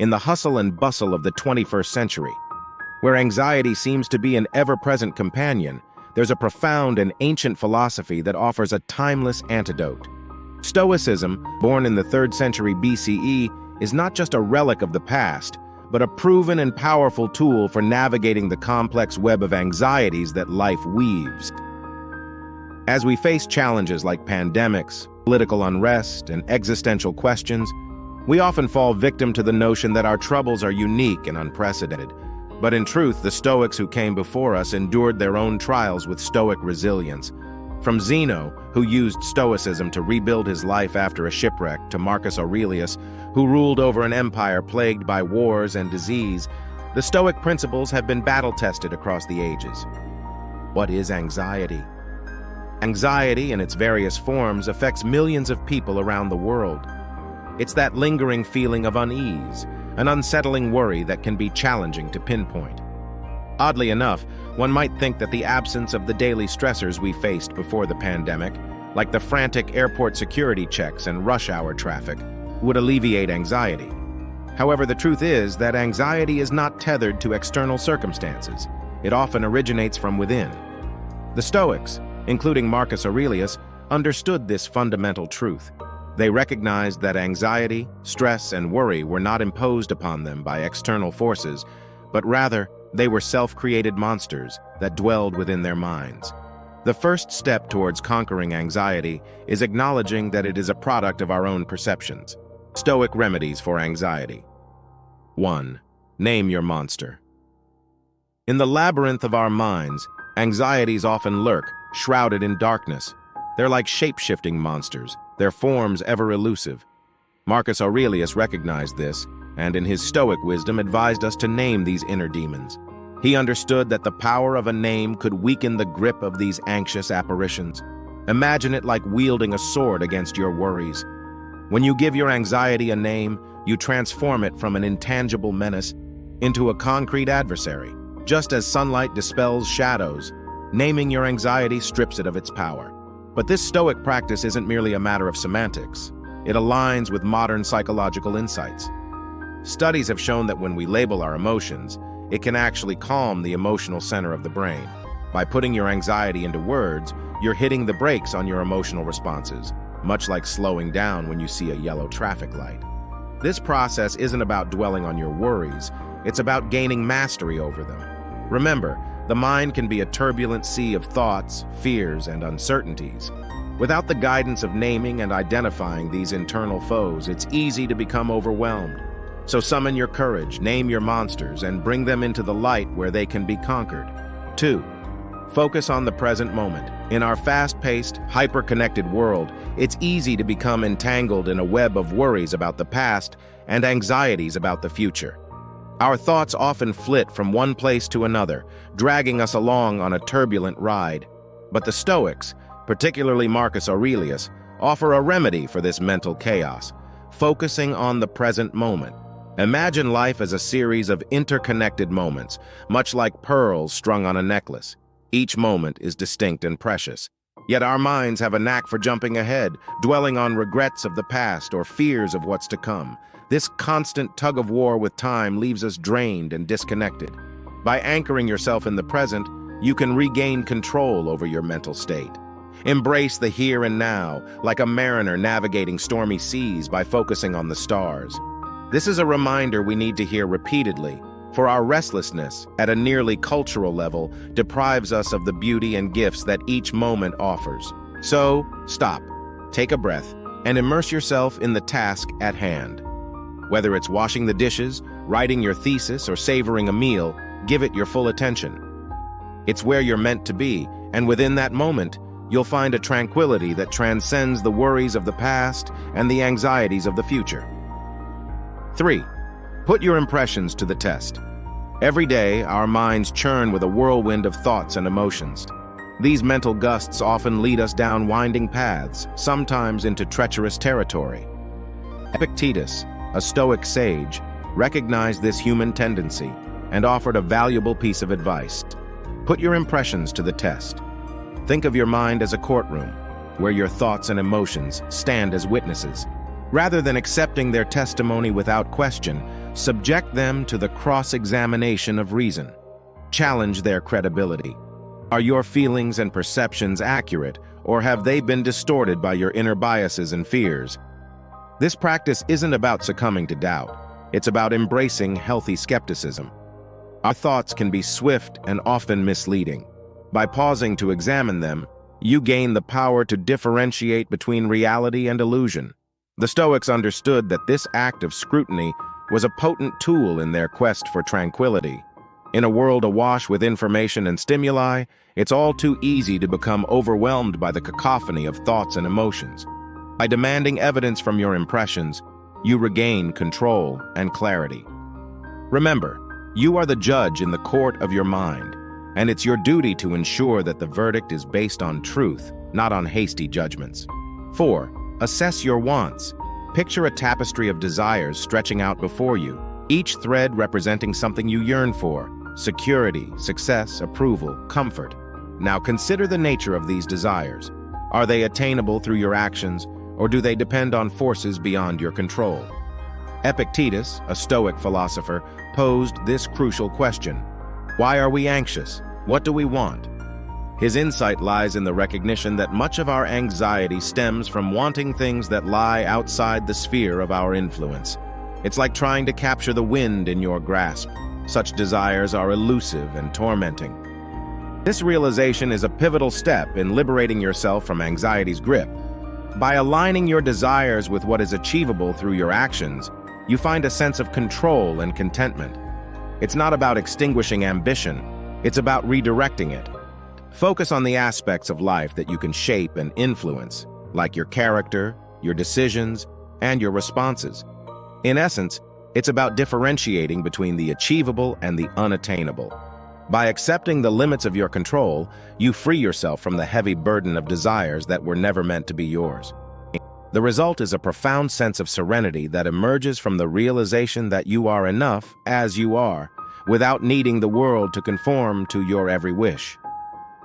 in the hustle and bustle of the 21st century. Where anxiety seems to be an ever-present companion, there's a profound and ancient philosophy that offers a timeless antidote. Stoicism, born in the 3rd century BCE, is not just a relic of the past, but a proven and powerful tool for navigating the complex web of anxieties that life weaves. As we face challenges like pandemics, political unrest, and existential questions, we often fall victim to the notion that our troubles are unique and unprecedented. But in truth, the Stoics who came before us endured their own trials with Stoic resilience. From Zeno, who used Stoicism to rebuild his life after a shipwreck, to Marcus Aurelius, who ruled over an empire plagued by wars and disease, the Stoic principles have been battle-tested across the ages. What is anxiety? Anxiety, in its various forms, affects millions of people around the world. It's that lingering feeling of unease, an unsettling worry that can be challenging to pinpoint. Oddly enough, one might think that the absence of the daily stressors we faced before the pandemic, like the frantic airport security checks and rush hour traffic, would alleviate anxiety. However, the truth is that anxiety is not tethered to external circumstances. It often originates from within. The Stoics, including Marcus Aurelius, understood this fundamental truth. They recognized that anxiety, stress, and worry were not imposed upon them by external forces, but rather, they were self-created monsters that dwelled within their minds. The first step towards conquering anxiety is acknowledging that it is a product of our own perceptions. Stoic remedies for anxiety. 1. Name your monster. In the labyrinth of our minds, anxieties often lurk, shrouded in darkness. They're like shape-shifting monsters, their forms ever elusive. Marcus Aurelius recognized this, and in his Stoic wisdom advised us to name these inner demons. He understood that the power of a name could weaken the grip of these anxious apparitions. Imagine it like wielding a sword against your worries. When you give your anxiety a name, you transform it from an intangible menace into a concrete adversary. Just as sunlight dispels shadows, naming your anxiety strips it of its power. But this Stoic practice isn't merely a matter of semantics. It aligns with modern psychological insights. Studies have shown that when we label our emotions, it can actually calm the emotional center of the brain. By putting your anxiety into words, you're hitting the brakes on your emotional responses, much like slowing down when you see a yellow traffic light. This process isn't about dwelling on your worries, it's about gaining mastery over them. Remember, the mind can be a turbulent sea of thoughts, fears, and uncertainties. Without the guidance of naming and identifying these internal foes, it's easy to become overwhelmed. So summon your courage, name your monsters, and bring them into the light where they can be conquered. 2. Focus on the present moment. In our fast-paced, hyper-connected world, it's easy to become entangled in a web of worries about the past and anxieties about the future. Our thoughts often flit from one place to another, dragging us along on a turbulent ride. But the Stoics, particularly Marcus Aurelius, offer a remedy for this mental chaos, focusing on the present moment. Imagine life as a series of interconnected moments, much like pearls strung on a necklace. Each moment is distinct and precious. Yet our minds have a knack for jumping ahead, dwelling on regrets of the past or fears of what's to come. This constant tug-of-war with time leaves us drained and disconnected. By anchoring yourself in the present, you can regain control over your mental state. Embrace the here and now, like a mariner navigating stormy seas by focusing on the stars. This is a reminder we need to hear repeatedly, for our restlessness, at a nearly cultural level, deprives us of the beauty and gifts that each moment offers. So, stop, take a breath, and immerse yourself in the task at hand. Whether it's washing the dishes, writing your thesis, or savoring a meal, give it your full attention. It's where you're meant to be, and within that moment, you'll find a tranquility that transcends the worries of the past and the anxieties of the future. 3. Put your impressions to the test. Every day, our minds churn with a whirlwind of thoughts and emotions. These mental gusts often lead us down winding paths, sometimes into treacherous territory. Epictetus, a Stoic sage, recognized this human tendency and offered a valuable piece of advice. Put your impressions to the test. Think of your mind as a courtroom, where your thoughts and emotions stand as witnesses. Rather than accepting their testimony without question, subject them to the cross-examination of reason. Challenge their credibility. Are your feelings and perceptions accurate, or have they been distorted by your inner biases and fears? This practice isn't about succumbing to doubt. It's about embracing healthy skepticism. Our thoughts can be swift and often misleading. By pausing to examine them, you gain the power to differentiate between reality and illusion. The Stoics understood that this act of scrutiny was a potent tool in their quest for tranquility. In a world awash with information and stimuli, it's all too easy to become overwhelmed by the cacophony of thoughts and emotions. By demanding evidence from your impressions, you regain control and clarity. Remember, you are the judge in the court of your mind, and it's your duty to ensure that the verdict is based on truth, not on hasty judgments. 4. Assess your wants. Picture a tapestry of desires stretching out before you, each thread representing something you yearn for: security, success, approval, comfort. Now consider the nature of these desires. Are they attainable through your actions, or do they depend on forces beyond your control? Epictetus, a Stoic philosopher, posed this crucial question: why are we anxious? What do we want? His insight lies in the recognition that much of our anxiety stems from wanting things that lie outside the sphere of our influence. It's like trying to capture the wind in your grasp. Such desires are elusive and tormenting. This realization is a pivotal step in liberating yourself from anxiety's grip. By aligning your desires with what is achievable through your actions, you find a sense of control and contentment. It's not about extinguishing ambition, it's about redirecting it. Focus on the aspects of life that you can shape and influence, like your character, your decisions, and your responses. In essence, it's about differentiating between the achievable and the unattainable. By accepting the limits of your control, you free yourself from the heavy burden of desires that were never meant to be yours. The result is a profound sense of serenity that emerges from the realization that you are enough as you are, without needing the world to conform to your every wish.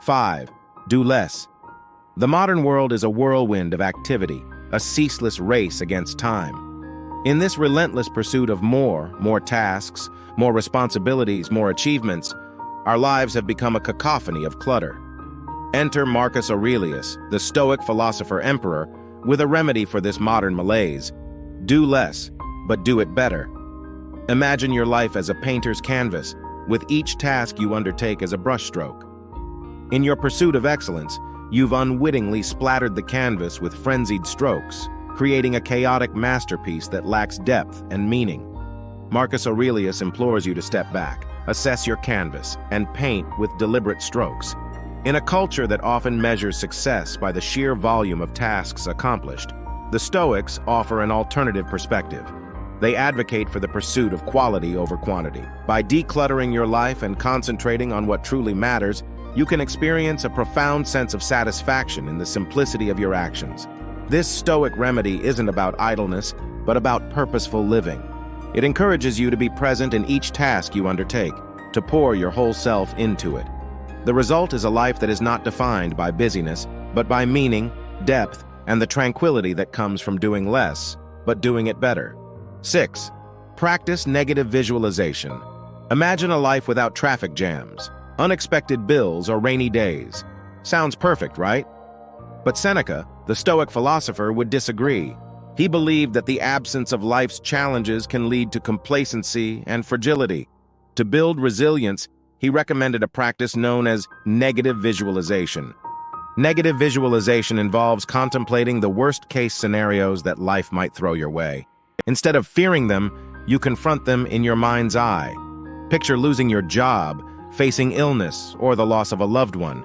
5. Do less. The modern world is a whirlwind of activity, a ceaseless race against time. In this relentless pursuit of more tasks, more responsibilities, more achievements, our lives have become a cacophony of clutter. Enter Marcus Aurelius, the Stoic philosopher-emperor, with a remedy for this modern malaise: do less, but do it better. Imagine your life as a painter's canvas, with each task you undertake as a brushstroke. In your pursuit of excellence, you've unwittingly splattered the canvas with frenzied strokes, creating a chaotic masterpiece that lacks depth and meaning. Marcus Aurelius implores you to step back, assess your canvas, and paint with deliberate strokes. In a culture that often measures success by the sheer volume of tasks accomplished, the Stoics offer an alternative perspective. They advocate for the pursuit of quality over quantity. By decluttering your life and concentrating on what truly matters, you can experience a profound sense of satisfaction in the simplicity of your actions. This Stoic remedy isn't about idleness, but about purposeful living. It encourages you to be present in each task you undertake, to pour your whole self into it. The result is a life that is not defined by busyness, but by meaning, depth, and the tranquility that comes from doing less, but doing it better. 6. Practice negative visualization. Imagine a life without traffic jams, unexpected bills, or rainy days. Sounds perfect, right? But Seneca, the Stoic philosopher, would disagree. He believed that the absence of life's challenges can lead to complacency and fragility. To build resilience, he recommended a practice known as negative visualization. Negative visualization involves contemplating the worst-case scenarios that life might throw your way. Instead of fearing them, you confront them in your mind's eye. Picture losing your job, facing illness, or the loss of a loved one.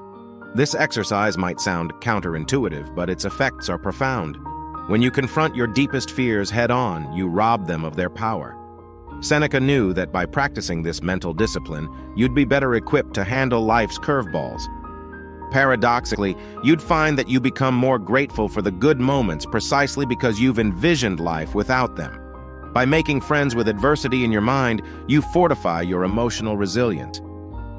This exercise might sound counterintuitive, but its effects are profound. When you confront your deepest fears head-on, you rob them of their power. Seneca knew that by practicing this mental discipline, you'd be better equipped to handle life's curveballs. Paradoxically, you'd find that you become more grateful for the good moments precisely because you've envisioned life without them. By making friends with adversity in your mind, you fortify your emotional resilience.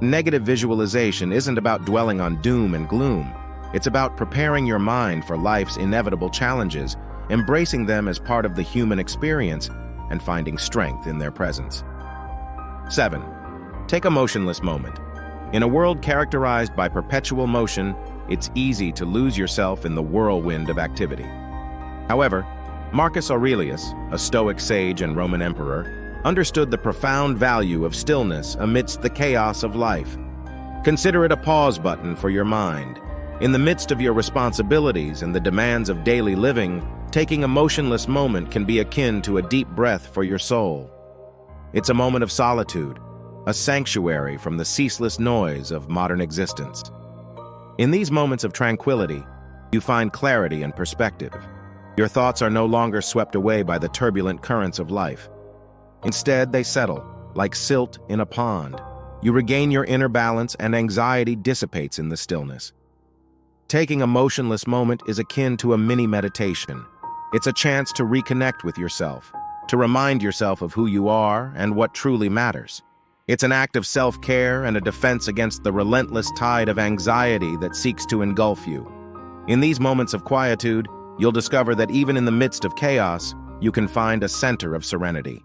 Negative visualization isn't about dwelling on doom and gloom. It's about preparing your mind for life's inevitable challenges, embracing them as part of the human experience and finding strength in their presence. 7. Take a motionless moment. In a world characterized by perpetual motion, it's easy to lose yourself in the whirlwind of activity. However, Marcus Aurelius, a Stoic sage and Roman emperor, understood the profound value of stillness amidst the chaos of life. Consider it a pause button for your mind. In the midst of your responsibilities and the demands of daily living, taking a motionless moment can be akin to a deep breath for your soul. It's a moment of solitude, a sanctuary from the ceaseless noise of modern existence. In these moments of tranquility, you find clarity and perspective. Your thoughts are no longer swept away by the turbulent currents of life. Instead, they settle, like silt in a pond. You regain your inner balance and anxiety dissipates in the stillness. Taking a motionless moment is akin to a mini meditation. It's a chance to reconnect with yourself, to remind yourself of who you are and what truly matters. It's an act of self-care and a defense against the relentless tide of anxiety that seeks to engulf you. In these moments of quietude, you'll discover that even in the midst of chaos, you can find a center of serenity.